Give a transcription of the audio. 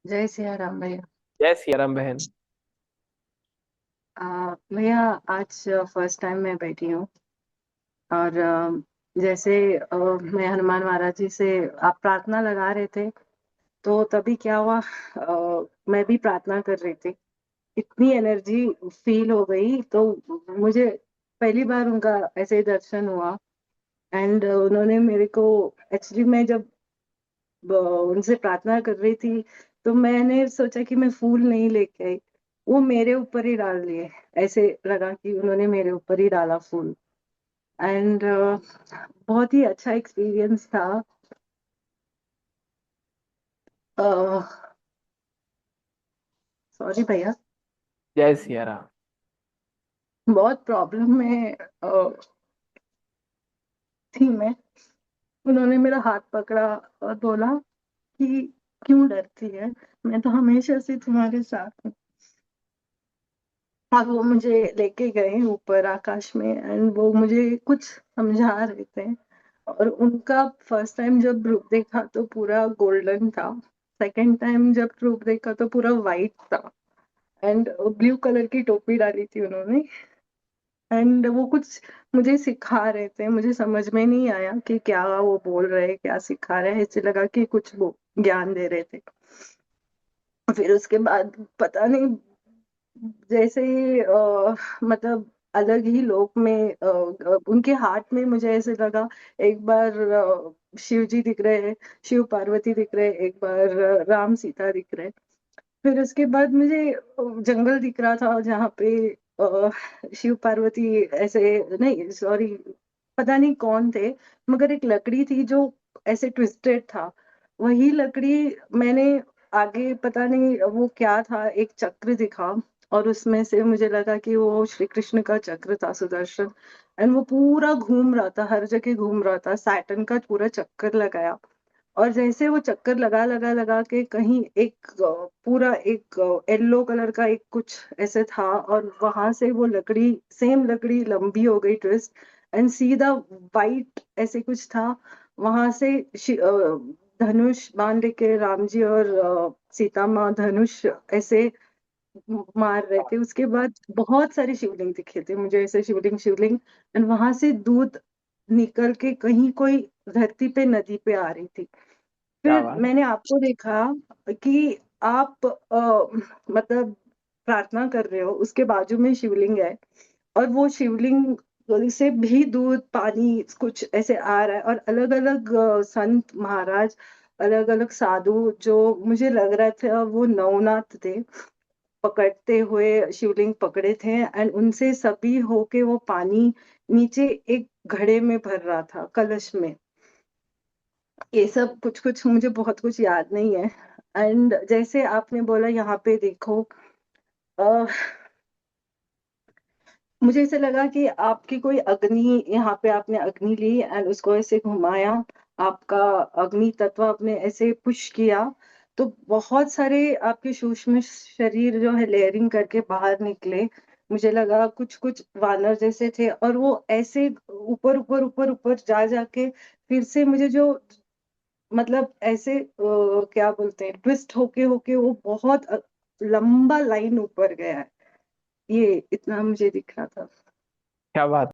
जय सिया राम भैया। जय सिया राम बहन। भैया, आज फर्स्ट टाइम मैं बैठी हूँ। और जैसे मैं हनुमान महाराज जी से आप प्रार्थना लगा रहे थे, तो तभी क्या हुआ, मैं भी प्रार्थना कर रही थी। इतनी एनर्जी फील हो गई, तो मुझे पहली बार उनका ऐसे ही दर्शन हुआ। एंड उन्होंने मेरे को, एक्चुअली मैं जब उनसे प्रार्थना कर रही थी, तो मैंने सोचा कि मैं फूल नहीं लेके आई, वो मेरे ऊपर ही डाल दिए। ऐसे लगा कि उन्होंने मेरे ऊपर ही डाला फूल। एंड बहुत ही अच्छा एक्सपीरियंस था। सॉरी भैया, जय सिया राम। बहुत प्रॉब्लम में थी मैं। उन्होंने मेरा हाथ पकड़ा और बोला कि क्यों डरती है, मैं तो हमेशा से तुम्हारे साथ हूँ। और वो मुझे लेके गए ऊपर आकाश में, एंड वो मुझे कुछ समझा रहे थे। और उनका फर्स्ट टाइम जब रूप देखा तो पूरा गोल्डन था। सेकंड टाइम जब रूप देखा तो पूरा वाइट था। एंड ब्लू कलर की टोपी डाली थी उन्होंने। एंड वो कुछ मुझे सिखा रहे थे, मुझे समझ में नहीं आया कि क्या वो बोल रहे, क्या सिखा रहे हैं। ऐसे लगा कि कुछ वो ज्ञान दे रहे थे। फिर उसके बाद पता नहीं, जैसे ही मतलब अलग ही लोक में, उनके हाथ में मुझे ऐसे लगा। एक बार शिव जी दिख रहे हैं, शिव पार्वती दिख रहे हैं, एक बार राम सीता दिख रहे हैं। फिर उसके बाद मुझे जंगल दिख रहा था जहाँ पे शिव पार्वती ऐसे, नहीं सॉरी, पता नहीं कौन थे, मगर एक लकड़ी थी जो ऐसे ट्विस्टेड था। वही लकड़ी मैंने आगे, पता नहीं वो क्या था, एक चक्र दिखा। और उसमें से मुझे लगा कि वो श्री कृष्ण का चक्र था, सुदर्शन। एंड वो पूरा घूम रहा था, हर जगह घूम रहा था, सैटर्न का पूरा चक्कर लगाया। और जैसे वो चक्कर लगा लगा लगा के कहीं एक पूरा एक येलो कलर का एक कुछ ऐसे था, और वहां से वो लकड़ी, सेम लकड़ी लंबी हो गई ट्विस्ट। एंड सीधा वाइट ऐसे कुछ था। वहां से धनुष बांध के राम जी और सीता माँ धनुष ऐसे मार रहे थे। उसके बाद बहुत सारे शिवलिंग दिखे थे मुझे, ऐसे शिवलिंग शिवलिंग। एंड वहां से दूध निकल के कहीं कोई धरती पे, नदी पे आ रही थी। क्या फिर बात। मैंने आपको देखा कि आप मतलब प्रार्थना कर रहे हो, उसके बाजू में शिवलिंग है। और वो शिवलिंग से भी दूध पानी कुछ ऐसे आ रहा है। और अलग अलग संत महाराज, अलग अलग साधु, जो मुझे लग रहा था वो नवनाथ थे, पकड़ते हुए शिवलिंग पकड़े थे। एंड उनसे सभी होके वो पानी नीचे एक घड़े में भर रहा था, कलश में। ये सब कुछ कुछ मुझे बहुत कुछ याद नहीं है। एंड जैसे आपने बोला यहाँ पे देखो, अ, मुझे ऐसे लगा कि आपकी कोई अग्नि, यहाँ पे आपने अग्नि ली एंड उसको ऐसे घुमाया, आपका अग्नि तत्व आपने ऐसे पुश किया, तो बहुत सारे आपके सूक्ष्म शरीर जो है लेयरिंग करके बाहर निकले। मुझे लगा कुछ कुछ वानर जैसे थे, और वो ऐसे ऊपर ऊपर ऊपर ऊपर जा जाके फिर से मुझे जो, मतलब ऐसे क्या बोलते हैं, ट्विस्ट होके होके वो बहुत लंबा लाइन ऊपर गया है। ये इतना मुझे दिख रहा था। क्या बात।